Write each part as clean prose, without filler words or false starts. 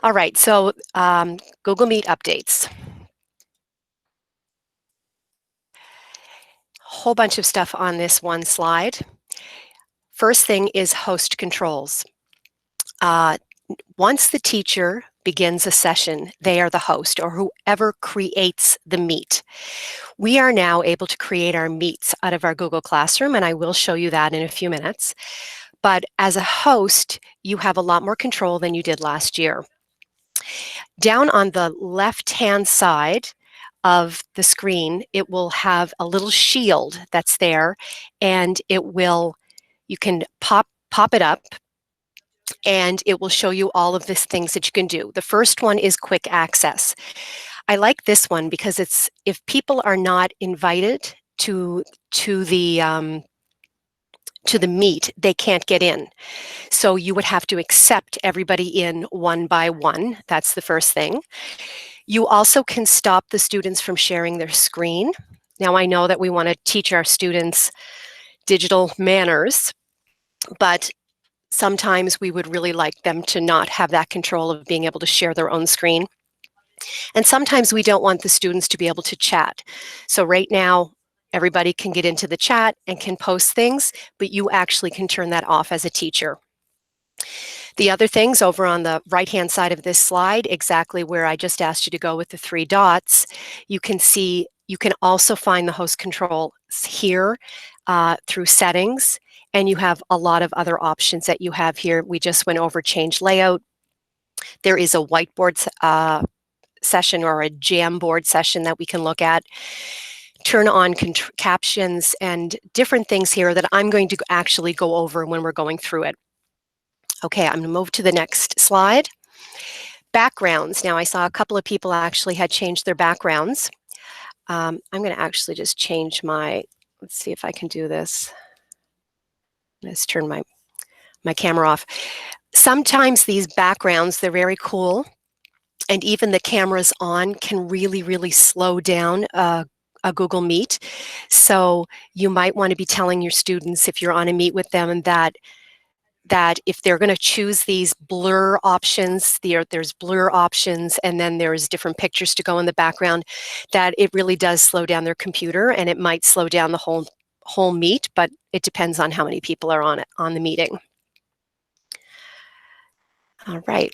All right, so Google Meet updates. Whole bunch of stuff on this one slide. First thing is host controls. Once the teacher begins a session, they are the host or whoever creates the meet. We are now able to create our meets out of our Google Classroom, and I will show you that in a few minutes. But as a host, you have a lot more control than you did last year. Down on the left-hand side of the screen, it will have a little shield that's there, and you can pop it up, and it will show you all of these things that you can do. The first one is quick access. I like this one because it's if people are not invited to the meet, they can't get in. So you would have to accept everybody in one by one. That's the first thing. You also can stop the students from sharing their screen. Now I know that we want to teach our students digital manners, but sometimes we would really like them to not have that control of being able to share their own screen. And sometimes we don't want the students to be able to chat. So right now, everybody can get into the chat and can post things, but you actually can turn that off as a teacher. The other things over on the right-hand side of this slide, exactly where I just asked you to go with the 3 dots, you can see you can also find the host controls here through settings, and you have a lot of other options that you have here. We just went over change layout. There is a whiteboard session or a Jamboard session that we can look at. Turn on captions and different things here that I'm going to actually go over when we're going through it. Okay, I'm going to move to the next slide. Backgrounds. Now I saw a couple of people actually had changed their backgrounds. I'm going to actually just change let's see if I can do this. Let's turn my camera off. Sometimes these backgrounds, they're very cool, and even the cameras on can really, really slow down a Google Meet. So you might want to be telling your students if you're on a meet with them that if they're going to choose these blur options, there's blur options, and then there's different pictures to go in the background, that it really does slow down their computer, and it might slow down the whole meet, but it depends on how many people are on the meeting. All right,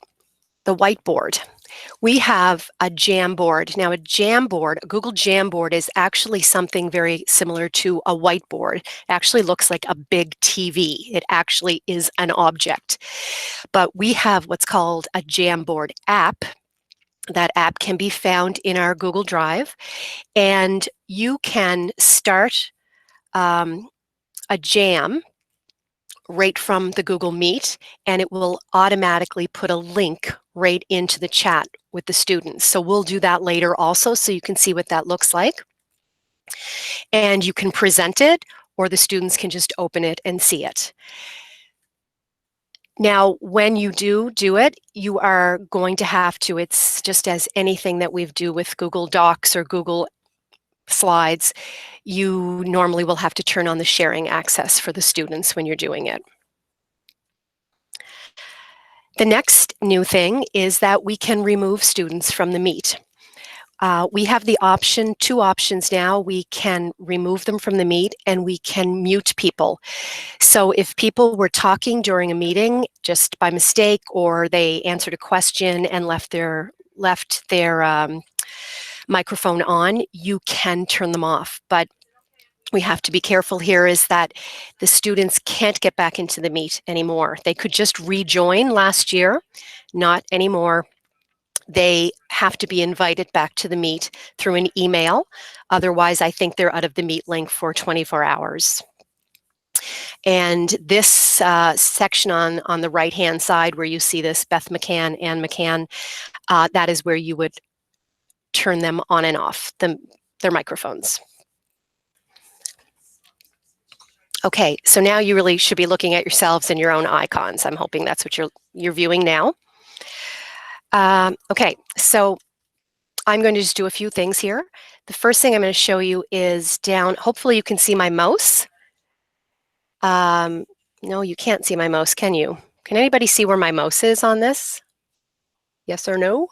the whiteboard. We have a Jamboard. Now a Google Jamboard is actually something very similar to a whiteboard. It actually looks like a big TV. It actually is an object. But we have what's called a Jamboard app. That app can be found in our Google Drive, and you can start a jam right from the Google Meet, and it will automatically put a link right into the chat with the students. So we'll do that later also, so you can see what that looks like. And you can present it, or the students can just open it and see it. Now, when you do it, you are going to have to, it's just as anything that we do with Google Docs or Google Slides, you normally will have to turn on the sharing access for the students when you're doing it. The next new thing is that we can remove students from the meet. We have the option, 2 options now. We can remove them from the meet, and we can mute people. So if people were talking during a meeting just by mistake, or they answered a question and left their microphone on, you can turn them off. But we have to be careful here is that the students can't get back into the meet anymore. They could just rejoin last year, not anymore. They have to be invited back to the meet through an email. Otherwise, I think they're out of the meet link for 24 hours. And this section on the right-hand side where you see this Beth McCann, Ann McCann, that is where you would turn them on and off, their microphones. Okay, so now you really should be looking at yourselves and your own icons. I'm hoping that's what you're viewing now. Okay, so I'm going to just do a few things here. The first thing I'm going to show you is down, hopefully you can see my mouse. No, you can't see my mouse, can you? Can anybody see where my mouse is on this? Yes or no?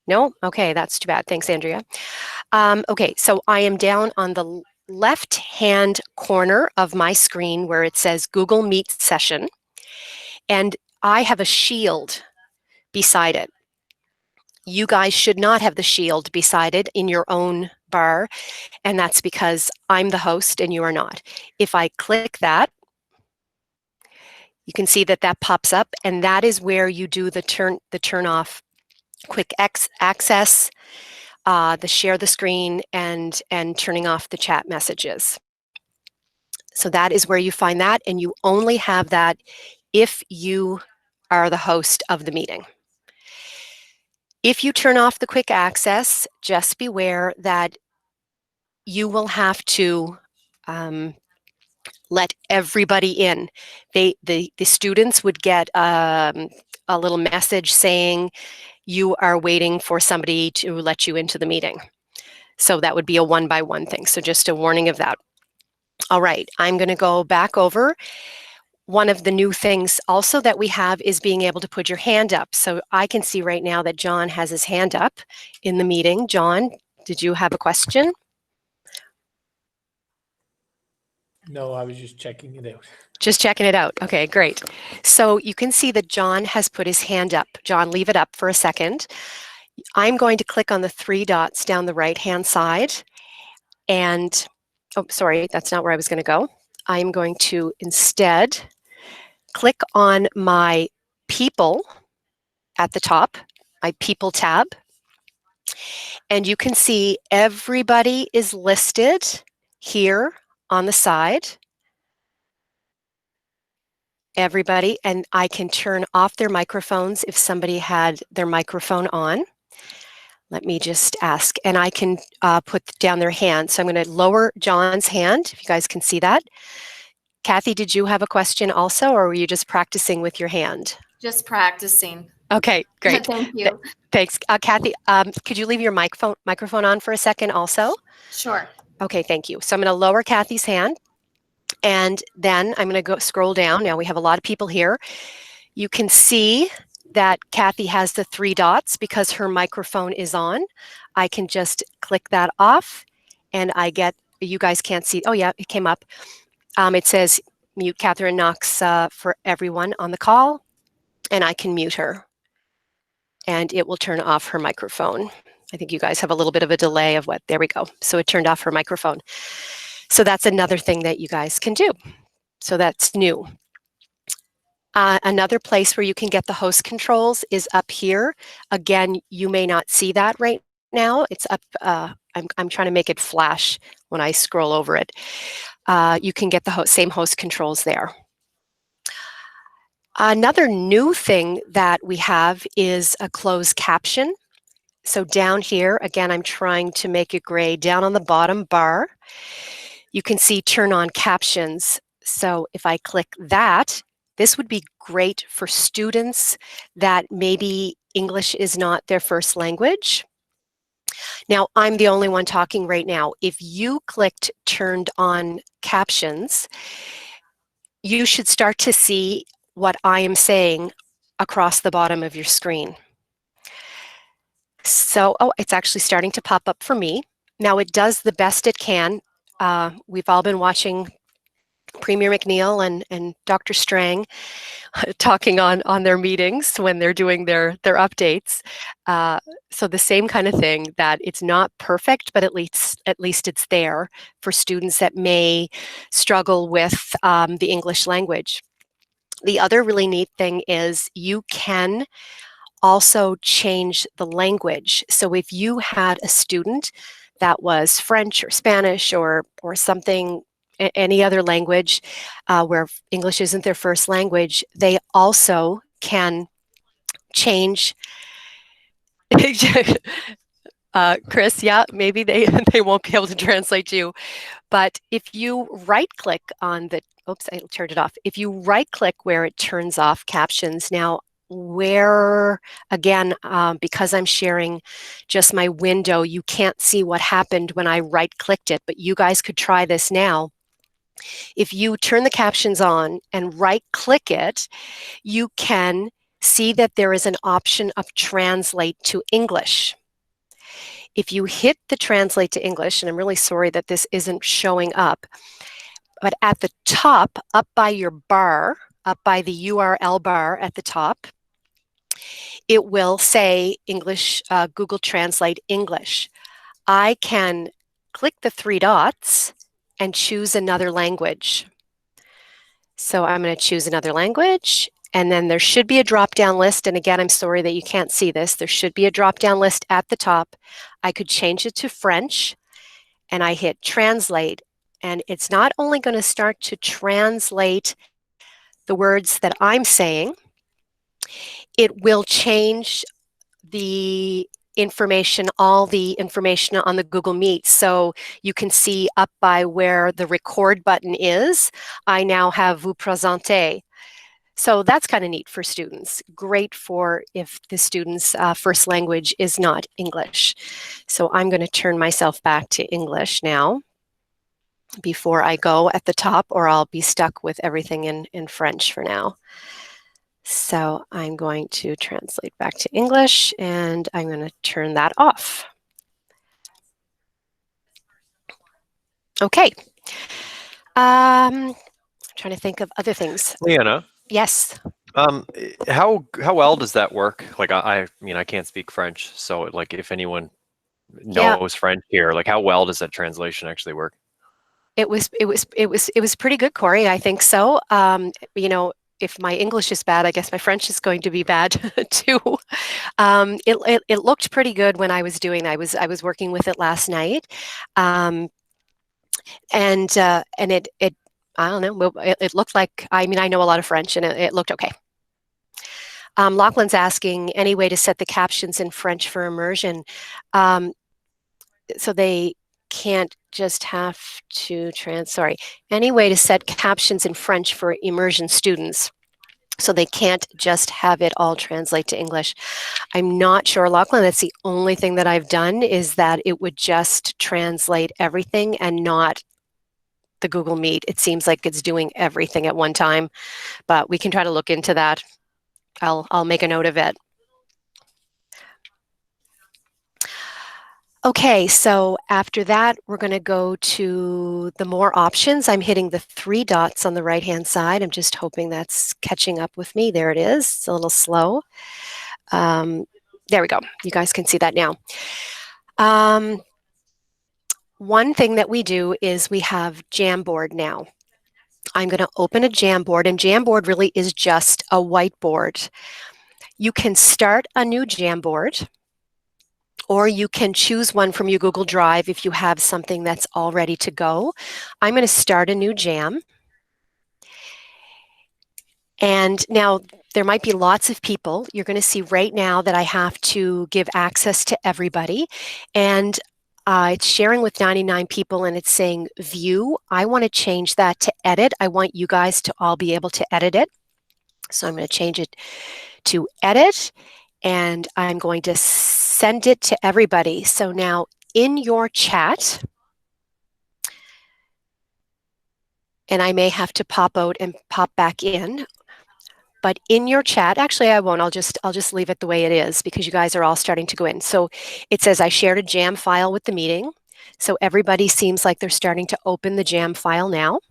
No? Okay, that's too bad. Thanks, Andrea. Okay, so I am down on the left-hand corner of my screen where it says Google Meet session, and I have a shield beside it. You guys should not have the shield beside it in your own bar, and that's because I'm the host and you are not. If I click that, you can see that that pops up, and that is where you do the turn off quick access, the share the screen, and turning off the chat messages. So that is where you find that, and you only have that if you are the host of the meeting. If you turn off the quick access, just beware that you will have to let everybody in. The students would get a little message saying you are waiting for somebody to let you into the meeting. So that would be a one-by-one thing. So just a warning of that. All right, I'm going to go back over. One of the new things also that we have is being able to put your hand up. So I can see right now that John has his hand up in the meeting. John, did you have a question? No, I was just checking it out. Just checking it out. Okay, great. So you can see that John has put his hand up. John, leave it up for a second. I'm going to click on the three dots down the right-hand side. And, oh, sorry, that's not where I was going to go. I'm going to instead click on my people at the top, my people tab. And you can see everybody is listed here on the side. Everybody, and I can turn off their microphones if somebody had their microphone on. Let me just ask, and I can put down their hand. So I'm going to lower John's hand, if you guys can see that. Kathy, did you have a question also, or were you just practicing with your hand? Just practicing. Okay, great. Thank you. Thanks. Kathy, could you leave your microphone on for a second also? Sure. Okay, thank you. So I'm going to lower Kathy's hand, and then I'm going to go scroll down. Now we have a lot of people here. You can see that Kathy has the three dots because her microphone is on. I can just click that off, and I get, you guys can't see, oh yeah, it came up. It says mute Catherine Knox for everyone on the call, and I can mute her. And it will turn off her microphone. I think you guys have a little bit of a delay of what, there we go. So it turned off her microphone. So that's another thing that you guys can do. So that's new. Another place where you can get the host controls is up here. Again, you may not see that right now. It's up, I'm trying to make it flash when I scroll over it. You can get the same host controls there. Another new thing that we have is a closed caption. So down here, again, I'm trying to make it gray. Down on the bottom bar, you can see turn on captions. So if I click that, this would be great for students that maybe English is not their first language. Now, I'm the only one talking right now. If you clicked turned on captions, you should start to see what I am saying across the bottom of your screen. So, oh, it's actually starting to pop up for me. Now it does the best it can. We've all been watching Premier McNeil and Dr. Strang talking on their meetings when they're doing their updates. So the same kind of thing, that it's not perfect, but at least it's there for students that may struggle with the English language. The other really neat thing is you can also change the language. So if you had a student that was French or Spanish or something, any other language where English isn't their first language, they also can change. Chris, yeah, maybe they won't be able to translate you. But if you right-click on the, oops, I turned it off. If you right-click where it turns off captions, now where, again, because I'm sharing just my window, you can't see what happened when I right-clicked it, but you guys could try this now. If you turn the captions on and right-click it, you can see that there is an option of translate to English. If you hit the translate to English, and I'm really sorry that this isn't showing up, but at the top, up by your bar, up by the URL bar at the top, it will say English, Google Translate English. I can click the three dots and choose another language. So I'm going to choose another language, and then there should be a drop-down list. And again, I'm sorry that you can't see this. There should be a drop-down list at the top. I could change it to French, and I hit translate. And it's not only going to start to translate the words that I'm saying, it will change the information, all the information on the Google Meet. So you can see up by where the record button is, I now have vous présenter. So that's kind of neat for students. Great for if the student's first language is not English. So I'm going to turn myself back to English now before I go at the top, or I'll be stuck with everything in French for now. So I'm going to translate back to English, and I'm going to turn that off. Okay. Trying to think of other things. Leanna, Yes. how well does that work? Like, I mean, I can't speak French, so like, if anyone knows French here, like, how well does that translation actually work? It was pretty good, Corey. I think so. You know, if my English is bad, I guess my French is going to be bad too. It looked pretty good when I was doing. I was working with it last night, and it I don't know. It looked like, I mean, I know a lot of French, and it looked okay. Lachlan's asking any way to set the captions in French for immersion, so they can't just have to any way to set captions in French for immersion students, so they can't just have it all translate to English. I'm not sure, Lachlan. That's the only thing that I've done, is that it would just translate everything and not the Google Meet. It seems like it's doing everything at one time, but we can try to look into that. I'll make a note of it. Okay, so after that, we're going to go to the more options. I'm hitting the three dots on the right-hand side. I'm just hoping that's catching up with me. There it is. It's a little slow. There we go. You guys can see that now. One thing that we do is we have Jamboard now. I'm going to open a Jamboard, and Jamboard really is just a whiteboard. You can start a new Jamboard, or you can choose one from your Google Drive if you have something that's all ready to go. I'm going to start a new Jam. And now there might be lots of people. You're going to see right now that I have to give access to everybody. And it's sharing with 99 people, and it's saying view. I want to change that to edit. I want you guys to all be able to edit it. So I'm going to change it to edit, and I'm going to send it to everybody. So now in your chat, and I may have to pop out and pop back in, but in your chat, actually I won't, I'll just leave it the way it is, because you guys are all starting to go in. So it says I shared a Jam file with the meeting. So everybody seems like they're starting to open the Jam file now.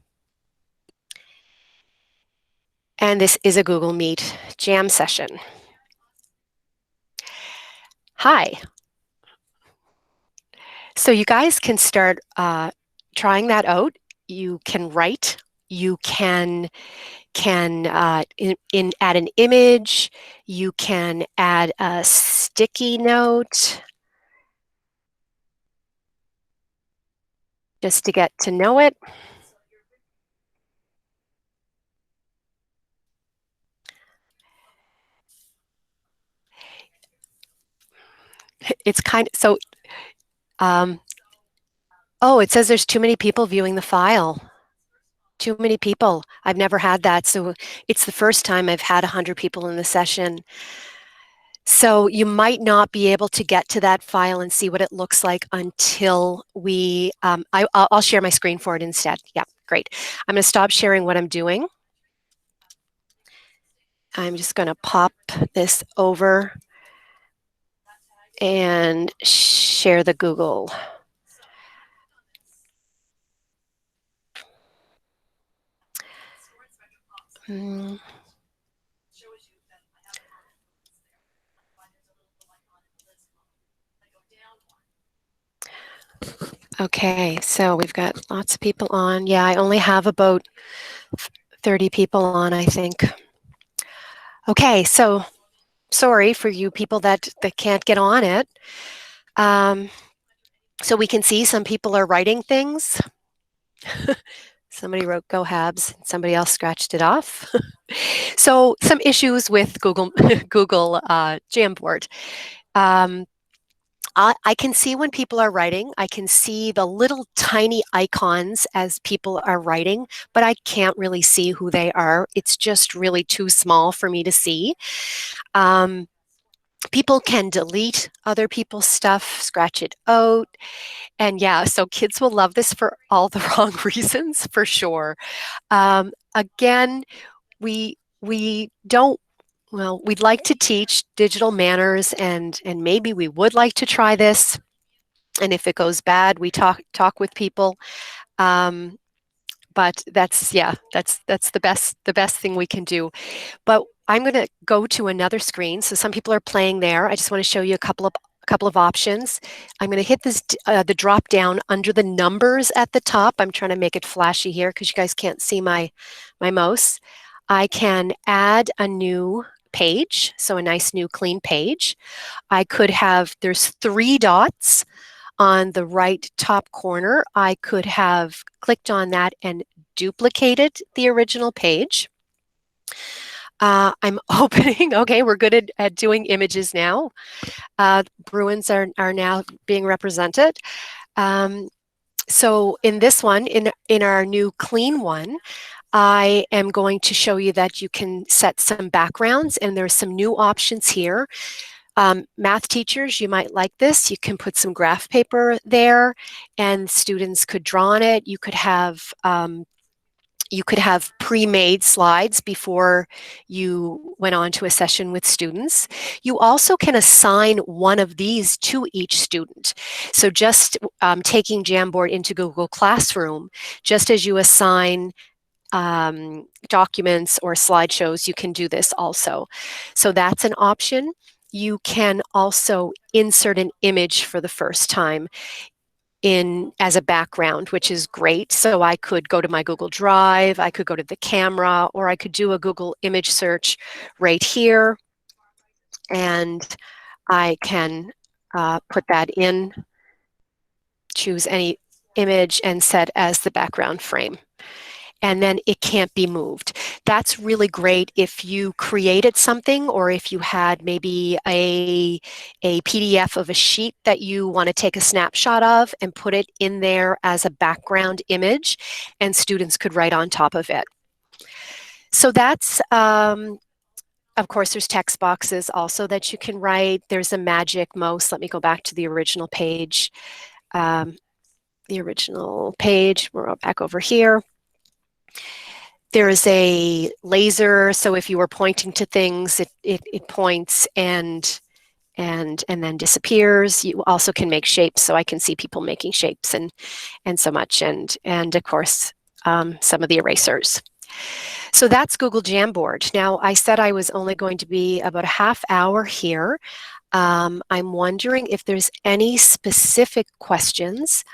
And this is a Google Meet Jam session. Hi. So you guys can start trying that out. You can write, you can add an image, you can add a sticky note just to get to know it. It's kind of, so, oh, it says there's too many people viewing the file. Too many people. I've never had that. So it's the first time I've had 100 people in the session. So you might not be able to get to that file and see what it looks like until we, I'll share my screen for it instead. Yeah, great. I'm going to stop sharing what I'm doing. I'm just going to pop this over and share the Google. Okay, so we've got lots of people on. Yeah, I only have about 30 people on, I think. Okay, so sorry for you people that can't get on it. So we can see some people are writing things. Somebody wrote "Go Habs," somebody else scratched it off. So some issues with Google Jamboard. I can see when people are writing. I can see the little tiny icons as people are writing, but I can't really see who they are. It's just really too small for me to see. People can delete other people's stuff, scratch it out. And yeah, so kids will love this for all the wrong reasons, for sure. Again, we don't, well, we'd like to teach digital manners, and maybe we would like to try this. And if it goes bad, we talk with people. But that's the best thing we can do. But I'm going to go to another screen. So some people are playing there. I just want to show you a couple of options. I'm going to hit this the drop down under the numbers at the top. I'm trying to make it flashy here because you guys can't see my mouse. I can add a new page, so a nice new clean page. I could have, there's 3 dots on the right top corner. I could have clicked on that and duplicated the original page. I'm opening, okay, we're good at doing images now. Bruins are now being represented. So in this one, in our new clean one, I am going to show you that you can set some backgrounds, and there's some new options here. Math teachers, you might like this. You can put some graph paper there, and students could draw on it. You could have pre-made slides before you went on to a session with students. You also can assign one of these to each student. So just taking Jamboard into Google Classroom, just as you assign documents or slideshows, you can do this also. So that's an option. You can also insert an image for the first time as a background, which is great. So I could go to my Google Drive, I could go to the camera, or I could do a Google image search right here, and I can put that in, choose any image, and set as the background frame. And then it can't be moved. That's really great if you created something, or if you had maybe a PDF of a sheet that you want to take a snapshot of and put it in there as a background image, and students could write on top of it. So that's, of course, there's text boxes also that you can write. There's a magic mouse. Let me go back to the original page. We're back over here. There is a laser, so if you were pointing to things, it points and then disappears. You also can make shapes, so I can see people making shapes and so much, and of course some of the erasers. So that's Google Jamboard. Now, I said I was only going to be about a half hour here. I'm wondering if there's any specific questions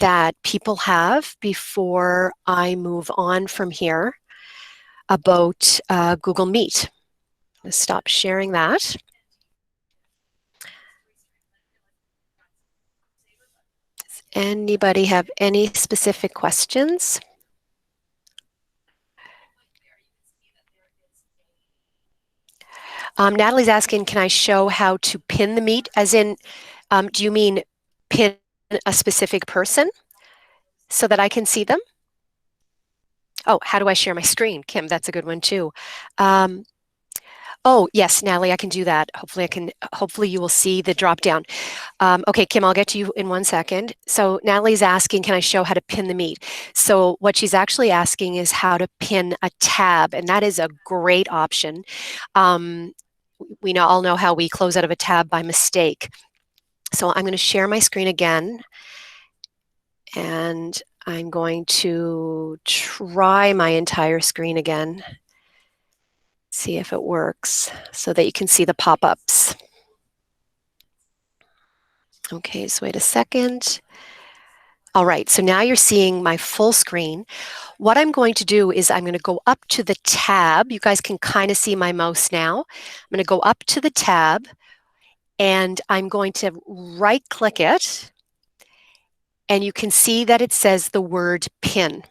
that people have before I move on from here about Google Meet. Let's stop sharing that. Does anybody have any specific questions? Natalie's asking, can I show how to pin the meet? As in, do you mean pin a specific person so that I can see them? Oh, how do I share my screen? Kim, that's a good one too. Oh, yes, Natalie, I can do that. Hopefully you will see the drop down. Okay, Kim, I'll get to you in 1 second. So Natalie's asking, can I show how to pin the meet? So what she's actually asking is how to pin a tab, and that is a great option. We all know how we close out of a tab by mistake. So I'm going to share my screen again, and I'm going to try my entire screen again. See if it works so that you can see the pop-ups. Okay, so wait a second. All right, so now you're seeing my full screen. What I'm going to do is I'm going to go up to the tab. You guys can kind of see my mouse now. I'm going to go up to the tab, and I'm going to right-click it, and you can see that it says the word pin.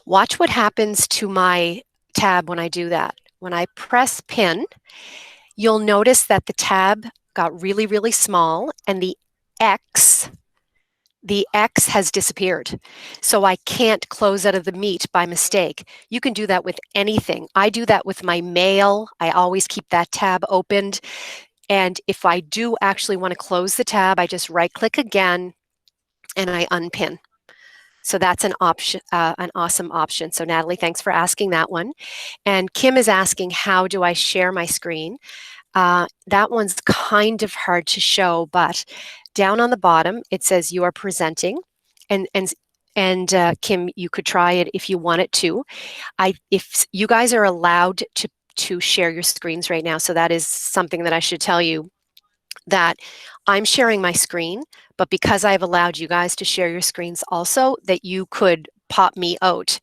Watch what happens to my tab when I do that. When I press pin, you'll notice that the tab got really, really small, and the X has disappeared. So I can't close out of the meet by mistake. You can do that with anything. I do that with my mail. I always keep that tab opened. And if I do actually want to close the tab, I just right-click again and I unpin. So that's an option, an awesome option. So Natalie, thanks for asking that one. And Kim is asking, how do I share my screen? That one's kind of hard to show, but down on the bottom, it says you are presenting. And Kim, you could try it if you want it to. If you guys are allowed to share your screens right now, so that is something that I should tell you, that I'm sharing my screen, but because I've allowed you guys to share your screens also, that you could pop me out.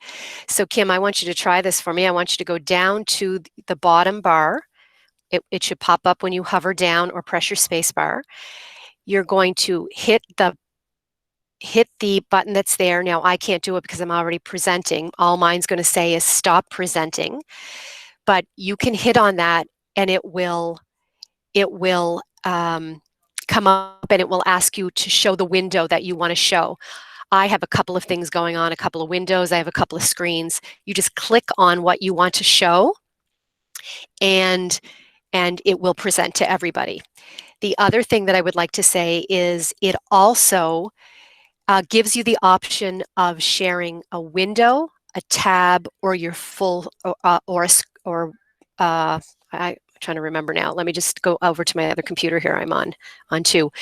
So Kim, I want you to try this for me. I want you to go down to the bottom bar. It should pop up when you hover down or press your space bar. You're going to hit the button that's there. Now I can't do it because I'm already presenting. All mine's going to say is stop presenting, but you can hit on that and it will come up and it will ask you to show the window that you want to show. I have a couple of things going on, a couple of windows, I have a couple of screens. You just click on what you want to show and it will present to everybody. The other thing that I would like to say is it also gives you the option of sharing a window, a tab, or your full, I'm trying to remember now. Let me just go over to my other computer here I'm on too.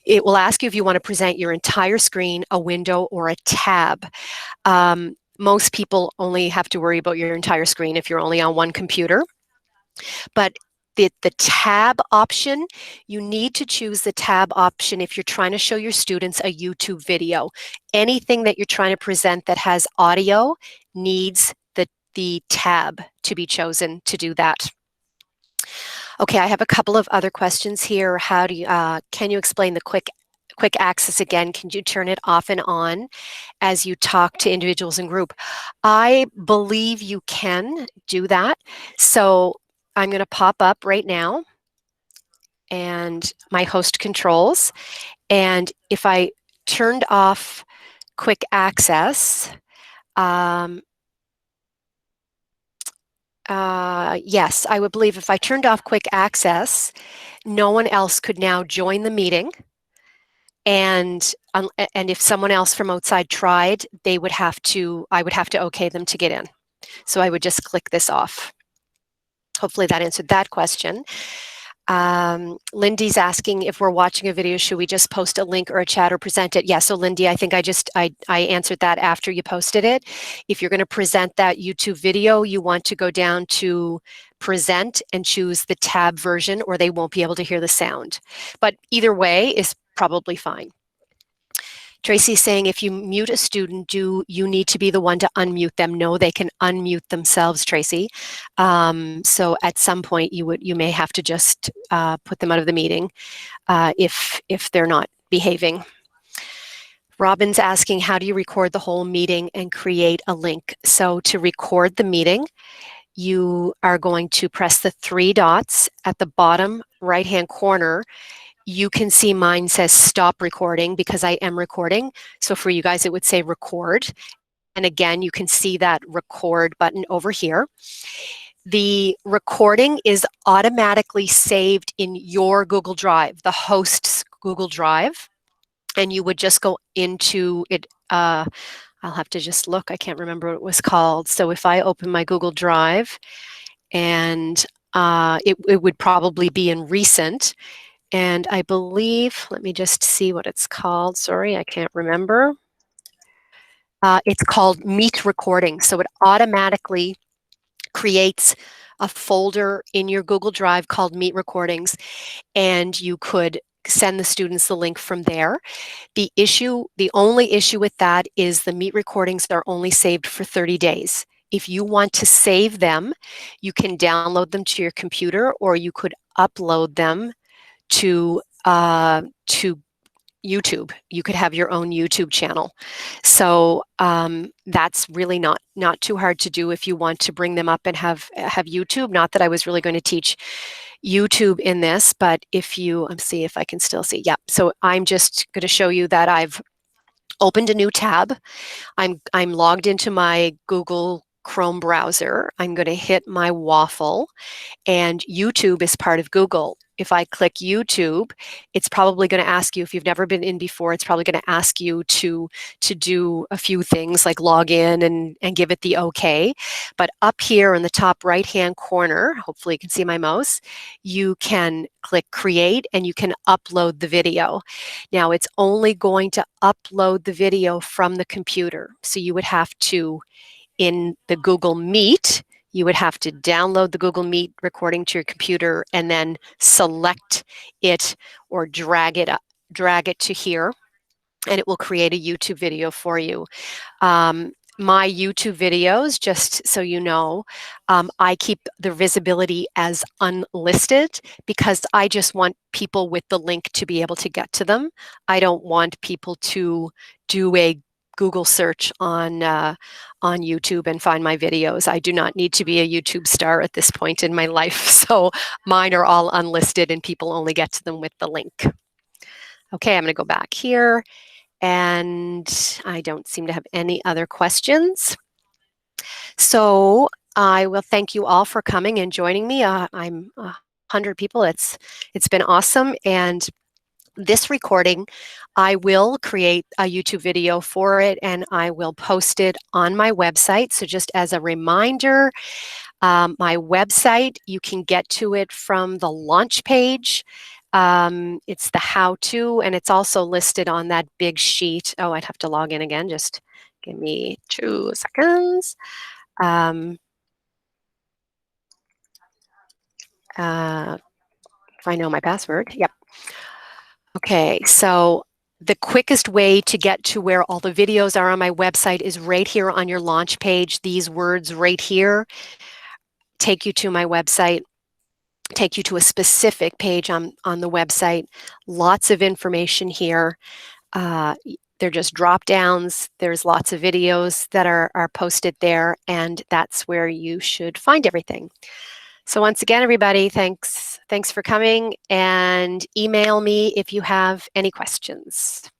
It will ask you if you want to present your entire screen, a window, or a tab. Most people only have to worry about your entire screen if you're only on one computer. But the tab option, you need to choose the tab option if you're trying to show your students a YouTube video. Anything that you're trying to present that has audio needs the tab to be chosen to do that. Okay, I have a couple of other questions here. How do you, can you explain the quick access again? Can you turn it off and on as you talk to individuals in group? I believe you can do that. So I'm going to pop up right now and my host controls. And if I turned off quick access, yes, I would believe if I turned off quick access, no one else could now join the meeting. And if someone else from outside tried, I would have to okay them to get in. So I would just click this off. Hopefully that answered that question. Lindy's asking if we're watching a video, should we just post a link or a chat or present it? Yeah, so Lindy, I think I answered that after you posted it. If you're going to present that YouTube video, you want to go down to present and choose the tab version or they won't be able to hear the sound. But either way is probably fine. Tracy's saying if you mute a student, do you need to be the one to unmute them? No, they can unmute themselves, Tracy. So at some point you may have to just put them out of the meeting if they're not behaving. Robin's asking, how do you record the whole meeting and create a link? So to record the meeting, you are going to press the three dots at the bottom right-hand corner. You can see mine says stop recording because I am recording. So for you guys, it would say record. And again, you can see that record button over here. The recording is automatically saved in your Google Drive, the host's Google Drive, and you would just go into it. I'll have to just look. I can't remember what it was called. So if I open my Google Drive, and it would probably be in recent, and I believe, let me just see what it's called. Sorry, I can't remember. It's called Meet Recording. So it automatically creates a folder in your Google Drive called Meet Recordings, and you could send the students the link from there. The only issue with that is the Meet Recordings are only saved for 30 days. If you want to save them, you can download them to your computer, or you could upload them to YouTube. You could have your own YouTube channel. So that's really not too hard to do if you want to bring them up and have YouTube. Not that I was really going to teach YouTube in this, but if you, let's see if I can still see. Yeah, so I'm just going to show you that I've opened a new tab. I'm logged into my Google Chrome browser. I'm going to hit my waffle, and YouTube is part of Google. If I click YouTube, it's probably going to ask you, if you've never been in before, it's probably going to ask you to do a few things like log in and give it the okay. But up here in the top right-hand corner, hopefully you can see my mouse, you can click create and you can upload the video. Now it's only going to upload the video from the computer. So you would have to, in the Google Meet, you would have to download the Google Meet recording to your computer and then select it or drag it to here, and it will create a YouTube video for you. My YouTube videos, just so you know, I keep the visibility as unlisted because I just want people with the link to be able to get to them. I don't want people to do a Google search on YouTube and find my videos. I do not need to be a YouTube star at this point in my life, so mine are all unlisted and people only get to them with the link. Okay, I'm going to go back here, and I don't seem to have any other questions. So I will thank you all for coming and joining me. I'm 100 people. It's been awesome, and this recording, I will create a YouTube video for it and I will post it on my website. So just as a reminder, my website, you can get to it from the launch page. It's the how-to, and it's also listed on that big sheet. Oh, I'd have to log in again. Just give me 2 seconds. If I know my password. Yep. Okay, so the quickest way to get to where all the videos are on my website is right here on your launch page. These words right here take you to my website, take you to a specific page on the website. Lots of information here. They're just drop downs. There's lots of videos that are posted there, and that's where you should find everything. So once again, everybody, thanks for coming, and email me if you have any questions.